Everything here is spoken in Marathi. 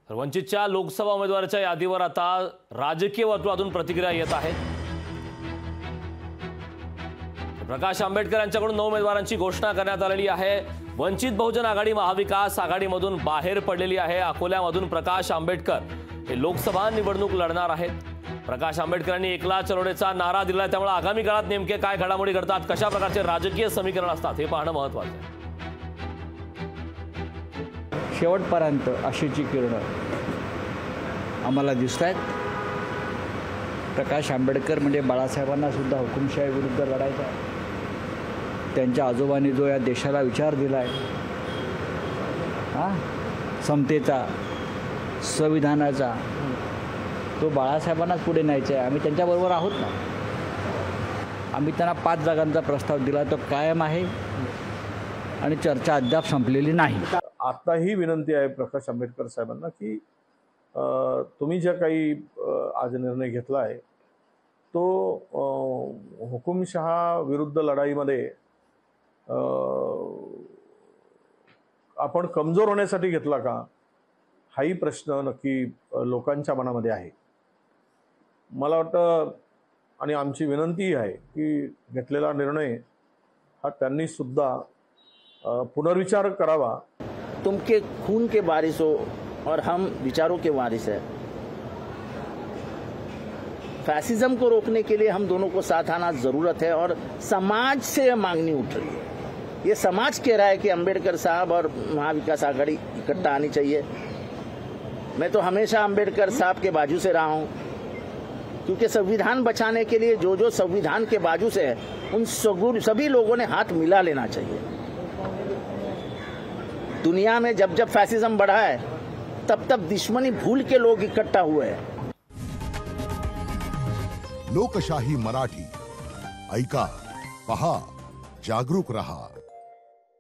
तर वंचितच्या लोकसभा उमेदवाराच्या यादीवर आता राजकीय वर्तुळातून प्रतिक्रिया येत आहेत। प्रकाश आंबेडकर यांच्याकडून 9 उमेदवारांची घोषणा करण्यात आलेली आहे। वंचित बहुजन आघाडी महाविकास आघाडीमधून बाहेर पडलेली आहे। अकोल्यामधून प्रकाश आंबेडकर हे लोकसभा निवडणूक लढणार आहेत। प्रकाश आंबेडकरांनी एकला चलोडेचा नारा दिला, त्यामुळे आगामी काळात नेमके काय घडामोडी घडतात, कशा प्रकारचे राजकीय समीकरण असतात हे पाहणं महत्त्वाचं आहे। शेवटपर्यंत आशेची किरणं आम्हाला दिसत आहेत। प्रकाश आंबेडकर म्हणजे बाळासाहेबांना सुद्धा हुकुमशाही विरुद्ध लढायचा आहे। त्यांच्या आजोबांनी जो या देशाला विचार दिला आहे, समतेचा, संविधानाचा, तो बाळासाहेबांनाच पुढे न्यायचा आहे। आम्ही त्यांच्याबरोबर आहोत ना। आम्ही त्यांना 5 जागांचा प्रस्ताव दिला, तो कायम आहे आणि चर्चा अद्याप संपलेली नाही। आता ही विनंती आहे प्रकाश आंबेडकर साहेबांना की तुम्ही जे काही आज निर्णय घेतला आहे तो हुकुमशहा विरुद्ध लढाईमध्ये आपण कमजोर होण्यासाठी घेतला का, हाही प्रश्न नक्की लोकांच्या मनामध्ये आहे। मला वाटतं आणि आमची विनंती आहे की घेतलेला निर्णय हा त्यांनी सुद्धा पुनर्विचार करावा। तुम के खून के वारिस हो और हम विचारों के वारिस हैं। फैसिज्म को रोकने के लिए हम दोनों को साथ आना जरूरत है और समाज से यह मांगनी उठ रही है। ये समाज कह रहा है कि अंबेडकर साहब और महाविकास आघाड़ी इकट्ठा आनी चाहिए। मैं तो हमेशा अंबेडकर साहब के बाजू से रहा हूं, क्योंकि संविधान बचाने के लिए जो जो संविधान के बाजू से है उन सभी लोगों ने हाथ मिला लेना चाहिए। दुनिया में जब जब फैसिज्म बढ़ा है तब तब दुश्मनी भूल के लोग इकट्ठा हुए हैं। लोकशाही मराठी ऐका, पहा, जागरूक रहा।